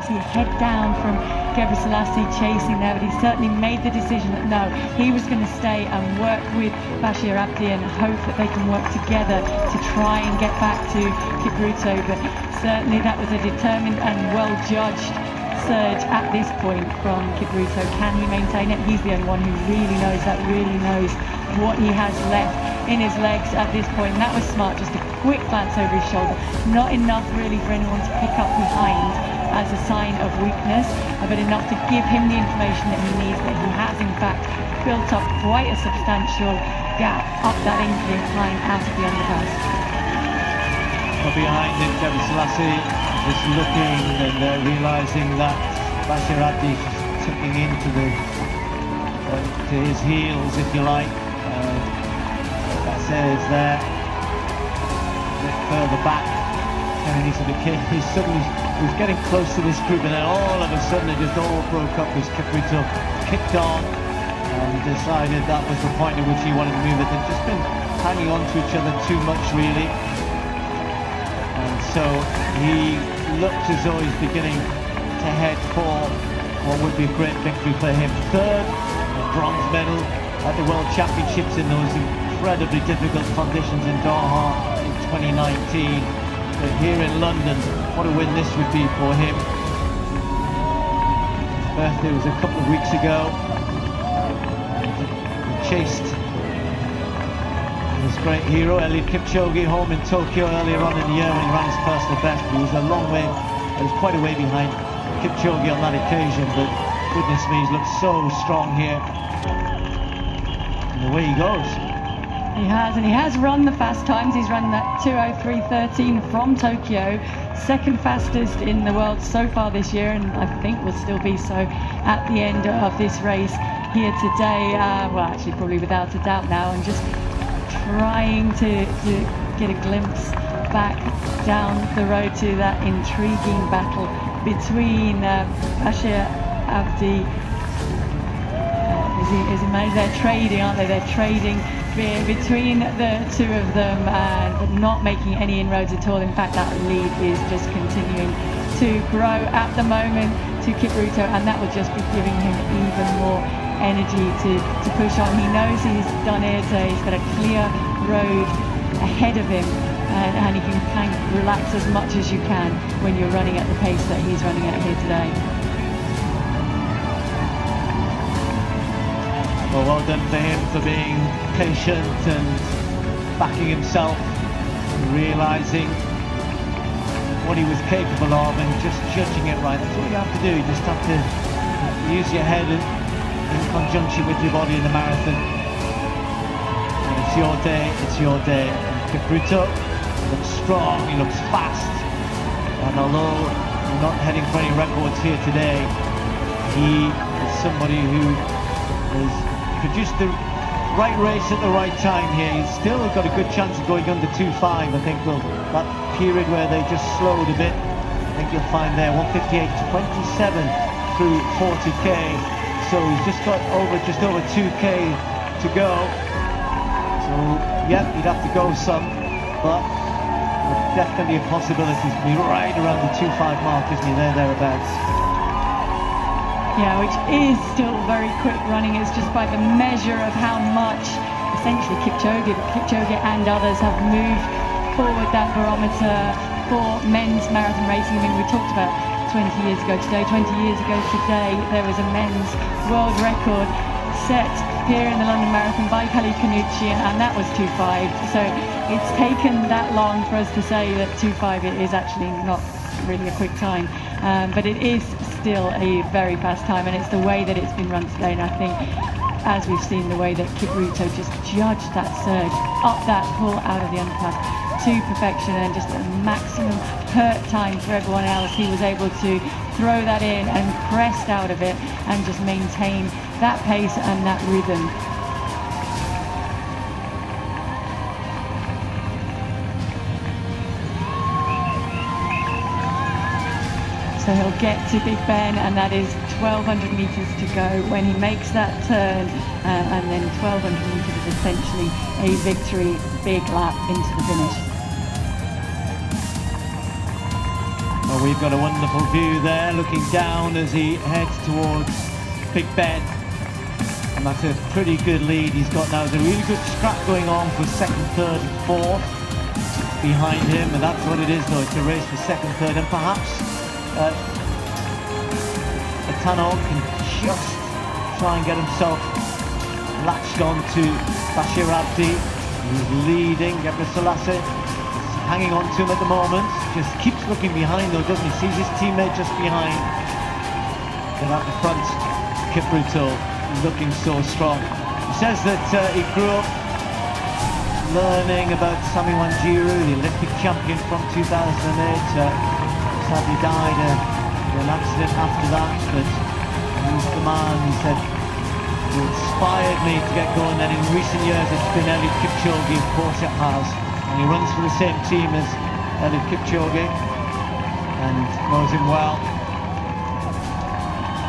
see head down from Selassie chasing there, but he certainly made the decision that no, he was going to stay and work with Bashir Abdi and hope that they can work together to try and get back to Kipruto. But certainly that was a determined and well-judged surge at this point from Kipruto. Can he maintain it? He's the only one who really knows that, really knows what he has left in his legs at this point. And that was smart, just a quick glance over his shoulder. Not enough really for anyone to pick up behind as a sign of weakness, but enough to give him the information that he needs, that he has in fact built up quite a substantial gap up that incline out of the underpass. Well, behind him, Selassie is looking and realising that Bashir Abdi is tucking into to his heels, if you like. Bashir is there, a bit further back. He suddenly was getting close to this group, and then all of a sudden it just all broke up as Kipruto kicked on and decided that was the point at which he wanted to move it. They've just been hanging on to each other too much, really. And so he looked as though he's beginning to head for what would be a great victory for him. Third, a bronze medal at the World Championships in those incredibly difficult conditions in Doha in 2019. But here in London, what a win this would be for him. His birthday was a couple of weeks ago. He chased his great hero, Eliud Kipchoge, home in Tokyo earlier on in the year when he ran his personal best. But he was a long way, he was quite a way behind Kipchoge on that occasion. But goodness me, he's looked so strong here. And away he goes. He has, and he has run the fast times. He's run that 2:03.13 from Tokyo, second fastest in the world so far this year, and I think will still be so at the end of this race here today. Well, actually, probably without a doubt now, and just trying to get a glimpse back down the road to that intriguing battle between Bashir Abdi. Is amazing. They're trading, aren't they? They're trading between the two of them, but not making any inroads at all. In fact, that lead is just continuing to grow at the moment to Kipruto, and that will just be giving him even more energy to push on. He knows he's done it. He's got a clear road ahead of him, and he can kind of relax as much as you can when you're running at the pace that he's running at here today. Well done for him for being patient and backing himself, and realising what he was capable of and just judging it right. That's what you have to do. You just have to use your head in conjunction with your body in the marathon. And it's your day, it's your day. And Kipruto looks strong, he looks fast, and although we're not heading for any records here today, he is somebody who has produced the right race at the right time here. He's still got a good chance of going under 2.5. I think that period where they just slowed a bit, I think you'll find there 1:58.27 through 40k. So he's just got just over 2k to go. So yeah, he'd have to go some, but definitely a possibility to be right around the 2.5 mark, isn't he? Thereabouts. Yeah, which is still very quick running. It's just by the measure of how much essentially Kipchoge and others have moved forward that barometer for men's marathon racing. I mean, we talked about 20 years ago today. 20 years ago today, there was a men's world record set here in the London Marathon by Pelli Canucci, and that was 2.5. So it's taken that long for us to say that 2.5 is actually not really a quick time, but it is still a very fast time, and it's the way that it's been run today. And I think, as we've seen, the way that Kipruto just judged that surge up that pull out of the underpass to perfection, and just a maximum hurt time for everyone else. He was able to throw that in and crest out of it and just maintain that pace and that rhythm. So he'll get to Big Ben, and that is 1,200 metres to go when he makes that turn, and then 1,200 metres is essentially a victory, big lap into the finish. Well, we've got a wonderful view there, looking down as he heads towards Big Ben. And that's a pretty good lead he's got now. There's a really good scrap going on for second, third and fourth behind him, and that's what it is though. It's a race for second, third, and perhaps Tano can just try and get himself latched on to Bashir Abdi, who's leading. Gebre Selassie hanging on to him at the moment, just keeps looking behind though, doesn't he? Sees his teammate just behind. And at the front, Kipruto looking so strong. He says that he grew up learning about Sami Wanjiru, the Olympic champion from 2008. Sadly died in an accident after that, but he's the man, he said, who inspired me to get going. And in recent years it's been Eliud Kipchoge, of course it has. And he runs for the same team as Eliud Kipchoge and knows him well.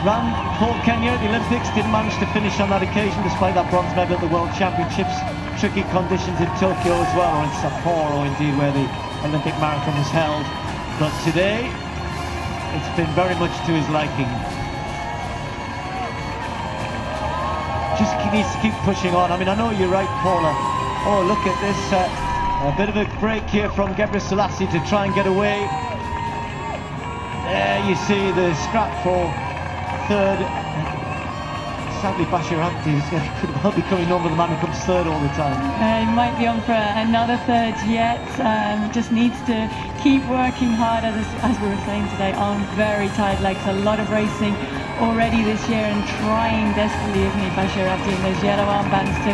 Ran for Kenya at the Olympics, didn't manage to finish on that occasion despite that bronze medal at the World Championships. Tricky conditions in Tokyo as well, or in Sapporo indeed, where the Olympic marathon was held. But today, it's been very much to his liking. Just needs to keep pushing on. I mean, I know you're right, Paula. Oh, look at this. A bit of a break here from Gebre Selassie to try and get away. There you see the scrap for third. Sadly, Bashir Abdi could well be coming on with the man who comes third all the time. He might be on for another third yet. Just needs to keep working hard, as we were saying today, on very tired legs. A lot of racing already this year, and trying desperately, isn't he, Bashir Abdi, in those yellow armbands to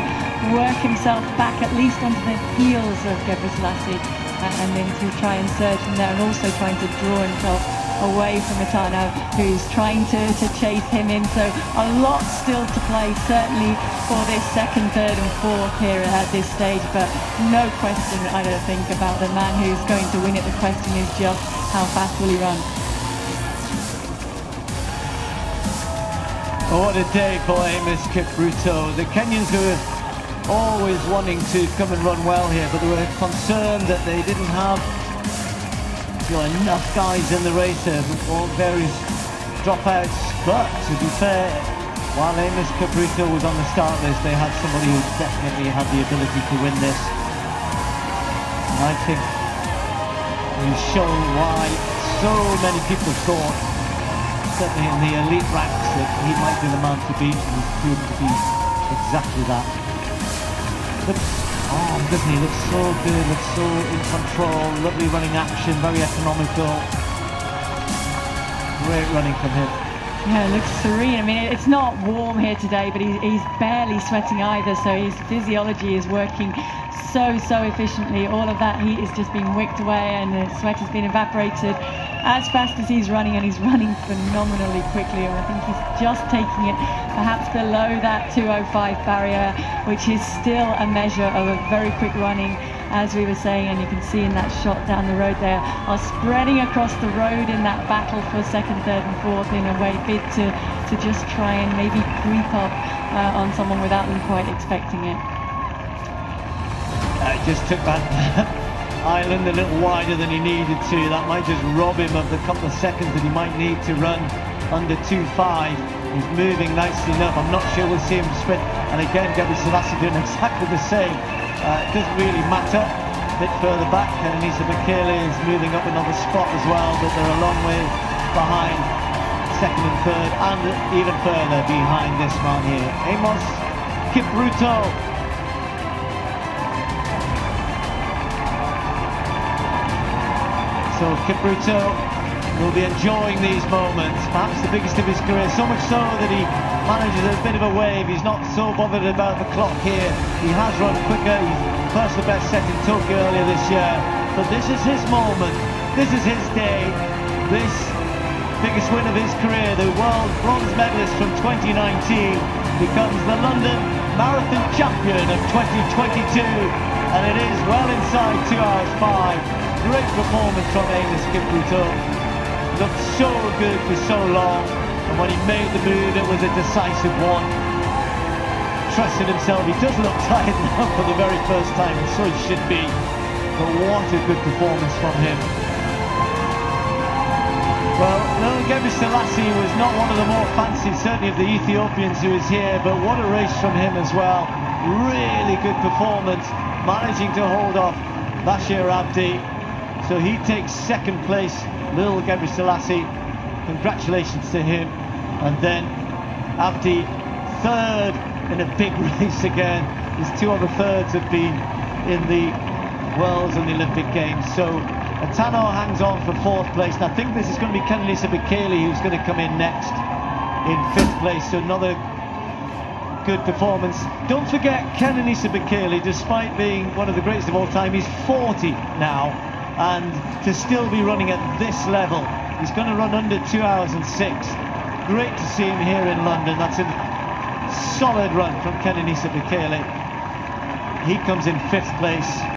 work himself back at least onto the heels of Gebre Selassie, and then to try and surge from there, and also trying to draw himself away from Etano, who's trying to chase him in. So a lot still to play, certainly for this second, third and fourth here at this stage, but no question, I don't think, about the man who's going to win it. The question is just how fast will he run. Oh, what a day for Amos Kipruto. The Kenyans who were always wanting to come and run well here, but they were concerned that they didn't have enough guys in the race for various dropouts. But to be fair, while Amos Kipruto was on the start list, they had somebody who definitely had the ability to win this. And I think he's shown why so many people thought, certainly in the elite ranks, that he might be the man to beat, and he's proved to be exactly that. But doesn't he look so good, looks so in control, lovely running action, very economical. Great running from him. Yeah, it looks serene. I mean, it's not warm here today, but he's barely sweating either, so his physiology is working so efficiently. All of that heat is just being wicked away, and the sweat has been evaporated as fast as he's running, and he's running phenomenally quickly. And I think he's just taking it perhaps below that 2:05 barrier, which is still a measure of a very quick running, as we were saying. And you can see in that shot down the road there, are spreading across the road in that battle for second, third and fourth, in a way bid to just try and maybe creep up on someone without them quite expecting it. Just took that island a little wider than he needed to. That might just rob him of the couple of seconds that he might need to run under 2:5. He's moving nicely enough. I'm not sure we'll see him sprint. And again, Gebre Selassie doing exactly the same. It doesn't really matter. A bit further back, and Anissa Bekele is moving up another spot as well, but they're a long way behind second and third, and even further behind this man here, Amos Kipruto. So Kipruto will be enjoying these moments, perhaps the biggest of his career, so much so that he manages a bit of a wave. He's not so bothered about the clock here. He has run quicker. He's personal best set in Tokyo earlier this year, but this is his moment. This is his day. This biggest win of his career, the world bronze medalist from 2019, becomes the London Marathon champion of 2022, and it is well inside 2 hours 5. Great performance from Amos Kipruto. Looked so good for so long, and when he made the move, it was a decisive one. Trusted himself. He does look tired now for the very first time, and so he should be. But what a good performance from him. Well, Lil Gebre Selassie was not one of the more fancied, certainly of the Ethiopians who is here, but what a race from him as well. Really good performance, managing to hold off Bashir Abdi. So he takes second place, Lil Gebre Selassie. Congratulations to him. And then Abdi third in a big race again. His two other thirds have been in the Worlds and the Olympic Games. So Atano hangs on for fourth place, and I think this is going to be Kenenisa Bekele who's going to come in next in fifth place. So another good performance. Don't forget, Kenenisa Bekele, despite being one of the greatest of all time, he's 40 now, and to still be running at this level, he's going to run under 2 hours and 6. Great to see him here in London. That's a solid run from Kenenisa Bekele. He comes in fifth place.